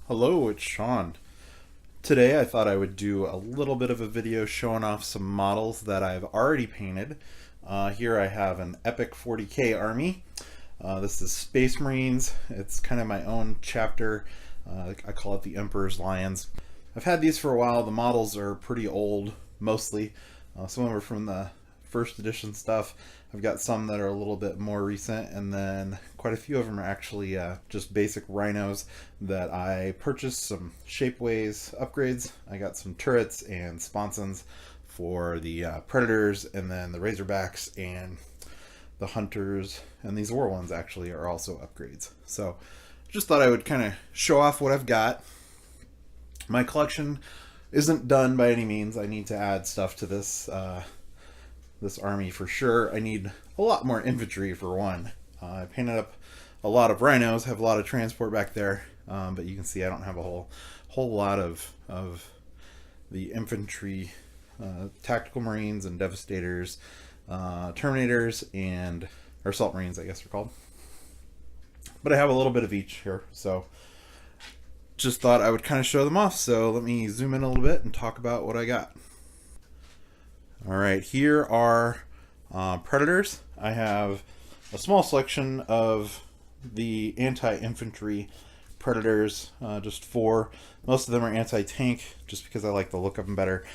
Hello, it's Sean. Today I thought I would do a little bit of a video showing off some models that I've already painted. Here I have an Epic 40K army. This is Space Marines. It's kind of my own chapter. I call it the Emperor's Lions. I've had these for a while. The models are pretty old, mostly. Some of them are from the first edition stuff. I've got some that are a little bit more recent, and then quite a few of them are actually just basic Rhinos that I purchased some shapeways upgrades. I got some turrets and sponsons for the Predators, and then the Razorbacks and the Hunters, and these War ones actually are also upgrades. So just thought I would kind of show off what I've got. My collection isn't done by any means. I need to add stuff to this army for sure. I need a lot more infantry for one. I painted up a lot of Rhinos, have a lot of transport back there, but you can see I don't have a whole lot of the infantry, tactical Marines and Devastators, Terminators, and or Assault Marines, I guess they're called. But I have a little bit of each here, so just thought I would kind of show them off. So let me zoom in a little bit and talk about what I got. All right, here are Predators. I have a small selection of the Anti-Infantry Predators, just four. Most of them are anti-tank, just because I like the look of them better.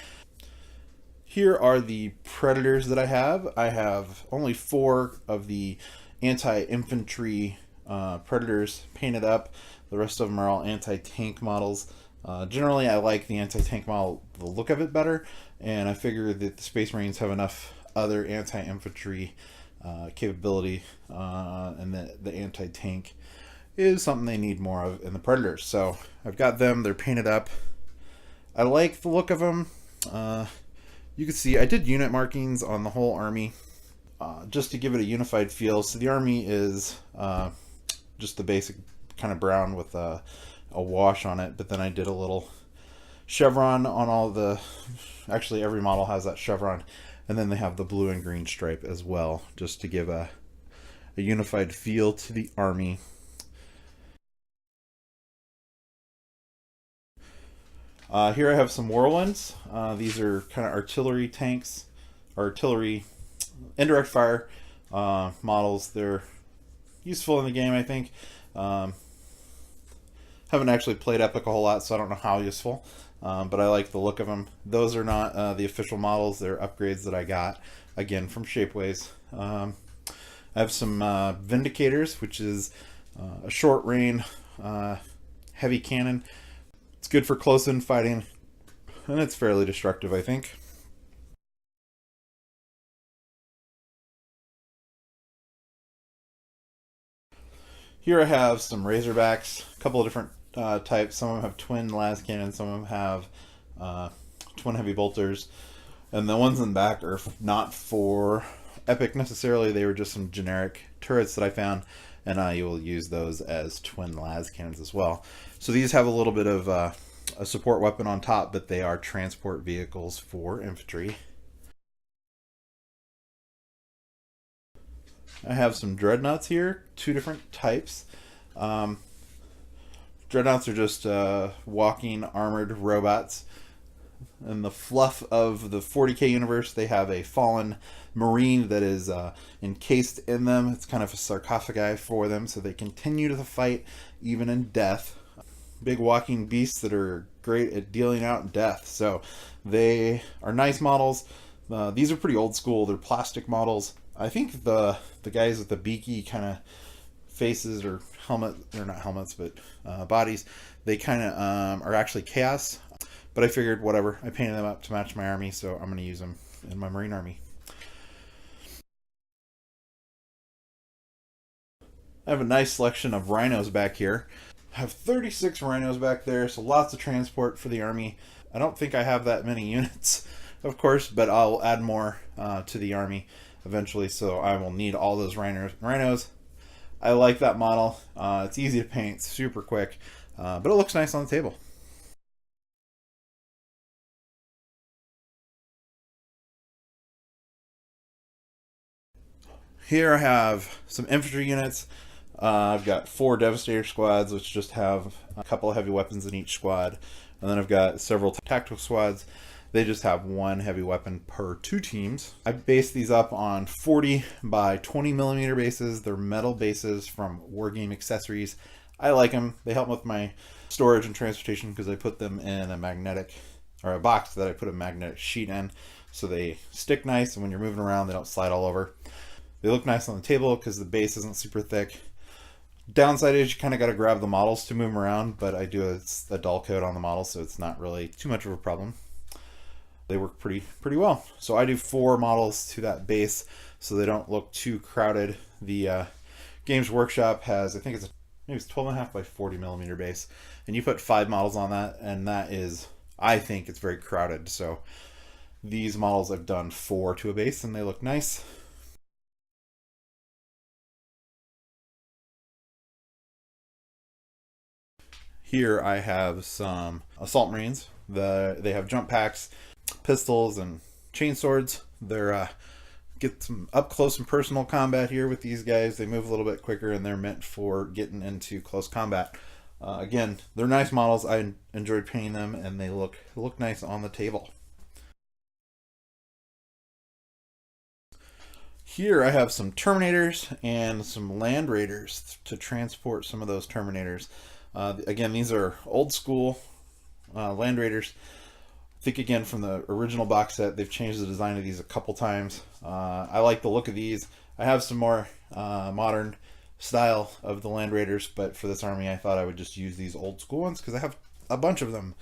Here are the Predators that I have. I have only four of the Anti-Infantry Predators painted up. The rest of them are all anti-tank models. Generally, I like the anti-tank model, the look of it better, and I figure that the Space Marines have enough other anti-infantry capability, and the anti-tank is something they need more of in the Predators. So I've got them. They're painted up. I like the look of them. You can see I did unit markings on the whole army just to give it a unified feel. So the army is just the basic kind of brown with a wash on it, but then I did a little chevron on all the, actually every model has that chevron, and then they have the blue and green stripe as well, just to give a unified feel to the army. Here I have some Whirlwinds. These are kind of artillery tanks, artillery indirect fire models. They're useful in the game, I think. Haven't actually played Epic a whole lot, so I don't know how useful, but I like the look of them. Those are not the official models. They're upgrades that I got, again, from Shapeways. I have some Vindicators, which is a short range heavy cannon. It's good for close-in fighting, and it's fairly destructive, I think. Here I have some Razorbacks, a couple of different types. Some of them have twin las cannons, some of them have twin heavy bolters, and the ones in the back are not for Epic necessarily. They were just some generic turrets that I found, and I will use those as twin las cannons as well. So these have a little bit of a support weapon on top, but they are transport vehicles for infantry. I have some Dreadnoughts here, two different types. Dreadnoughts are just walking armored robots. In the fluff of the 40K universe, they have a fallen Marine that is encased in them. It's kind of a sarcophagi for them, so they continue to fight even in death. Big walking beasts that are great at dealing out death. So they are nice models. These are pretty old school. They're plastic models. I think the guys with the beaky kind of faces or helmet, they're not helmets, but bodies, they kind of are actually chaos. But I figured, whatever, I painted them up to match my army, so I'm going to use them in my Marine army. I have a nice selection of Rhinos back here. I have 36 Rhinos back there, so lots of transport for the army. I don't think I have that many units, of course, but I'll add more to the army eventually, so I will need all those Rhinos. I like that model. It's easy to paint, super quick, but it looks nice on the table. Here I have some infantry units. I've got 4 Devastator squads, which just have a couple of heavy weapons in each squad. And then I've got several tactical squads. They just have 1 heavy weapon per 2 teams. I based these up on 40 by 20 millimeter bases. They're metal bases from Wargame Accessories. I like them. They help with my storage and transportation because I put them in a magnetic, or a box that I put a magnetic sheet in. So they stick nice, and when you're moving around, they don't slide all over. They look nice on the table because the base isn't super thick. Downside is you kind of got to grab the models to move them around, but I do a dull coat on the models, so it's not really too much of a problem. They work pretty well. So I do 4 models to that base so they don't look too crowded. The Games Workshop has, I think maybe it's 12.5 by 40 millimeter base, and you put 5 models on that, and that is, I think it's very crowded. So these models I've done 4 to a base, and they look nice. Here I have some Assault Marines. They have jump packs, pistols, and chain swords. They're get some up close and personal combat here with these guys. They move a little bit quicker, and they're meant for getting into close combat. Again, they're nice models. I enjoyed painting them, and they look nice on the table. Here I have some Terminators and some Land Raiders to transport some of those Terminators. Again, these are old school Land Raiders. I think, again, from the original box set, they've changed the design of these a couple times. I like the look of these. I have some more modern style of the Land Raiders, but for this army I thought I would just use these old school ones because I have a bunch of them.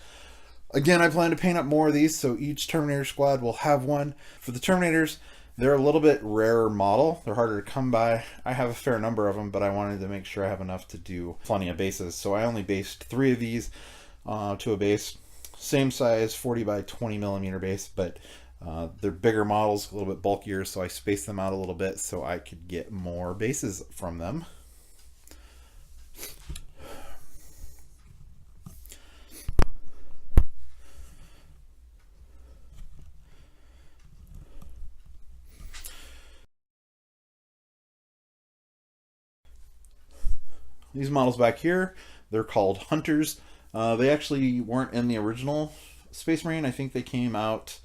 Again, I plan to paint up more of these, so each Terminator squad will have one. For the Terminators, they're a little bit rarer model. They're harder to come by. I have a fair number of them, but I wanted to make sure I have enough to do plenty of bases. So I only based 3 of these to a base. Same size, 40 by 20 millimeter base, but they're bigger models, a little bit bulkier, so I spaced them out a little bit so I could get more bases from them. These models back here, they're called Hunters. They actually weren't in the original Space Marine. I think they came out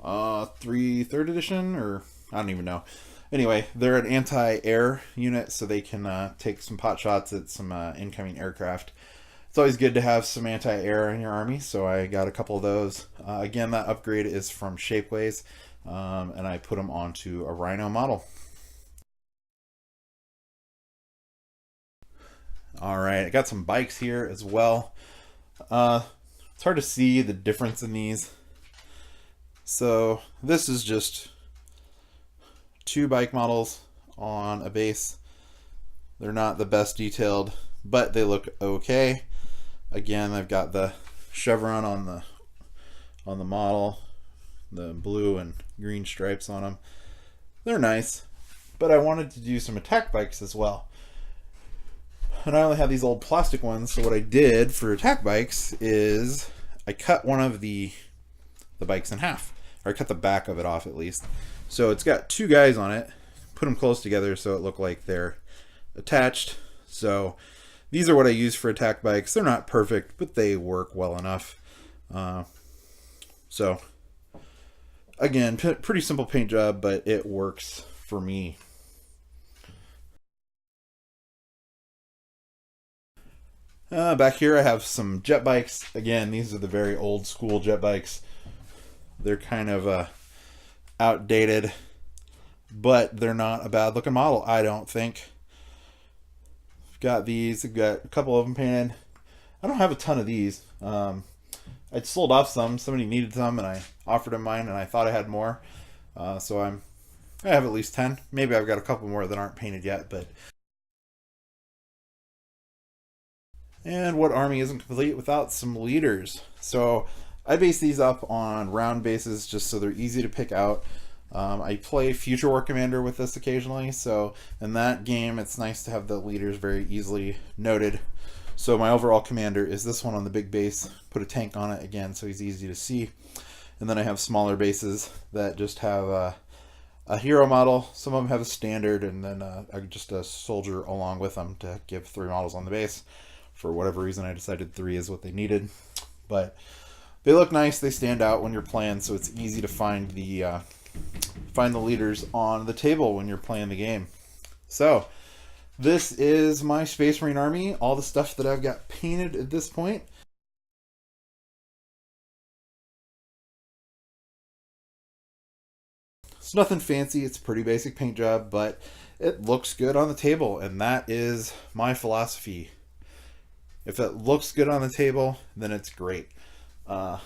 3rd edition, or I don't even know. Anyway, they're an anti-air unit, so they can take some pot shots at some incoming aircraft. It's always good to have some anti-air in your army, so I got a couple of those. Again, that upgrade is from Shapeways, and I put them onto a Rhino model. Alright, I got some bikes here as well. It's hard to see the difference in these. So this is just 2 bike models on a base. They're not the best detailed, but they look okay. Again, I've got the chevron on the model, the blue and green stripes on them. They're nice, but I wanted to do some attack bikes as well. And I only have these old plastic ones, so what I did for attack bikes is I cut one of the bikes in half, or I cut the back of it off at least. So it's got 2 guys on it, put them close together so it looked like they're attached. So these are what I use for attack bikes. They're not perfect, but they work well enough. So again, pretty simple paint job, but it works for me. Back here I have some jet bikes. Again, these are the very old school jet bikes. They're kind of outdated, but they're not a bad looking model, I don't think. I've got these. I've got a couple of them painted. I don't have a ton of these. I'd sold off some. Somebody needed some, and I offered them mine, and I thought I had more. So I have at least 10. Maybe I've got a couple more that aren't painted yet, but... And what army isn't complete without some leaders? So I base these up on round bases just so they're easy to pick out. I play Future War Commander with this occasionally, so in that game it's nice to have the leaders very easily noted. So my overall commander is this one on the big base. Put a tank on it again so he's easy to see. And then I have smaller bases that just have a hero model. Some of them have a standard, and then just a soldier along with them to give 3 models on the base. For whatever reason, I decided 3 is what they needed. But they look nice. They stand out when you're playing, so it's easy to find the leaders on the table when you're playing the game. So this is my Space Marine army. All the stuff that I've got painted at this point. It's nothing fancy. It's a pretty basic paint job, but it looks good on the table, and that is my philosophy. If it looks good on the table, then it's great. I'm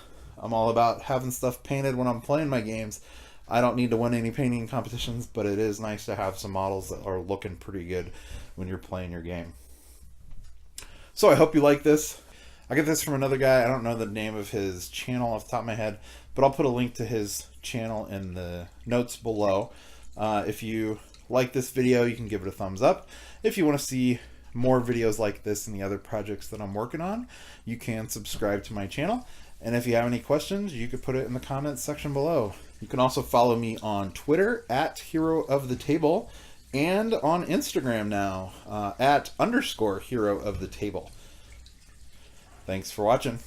all about having stuff painted when I'm playing my games. I don't need to win any painting competitions, but it is nice to have some models that are looking pretty good when you're playing your game. So I hope you like this. I get this from another guy. I don't know the name of his channel off the top of my head, but I'll put a link to his channel in the notes below. If you like this video, you can give it a thumbs up. If you want to see more videos like this and the other projects that I'm working on, you can subscribe to my channel. And if you have any questions, you could put it in the comments section below. You can also follow me on Twitter at Hero of the Table, and on Instagram now at _Hero of the Table. Thanks for watching.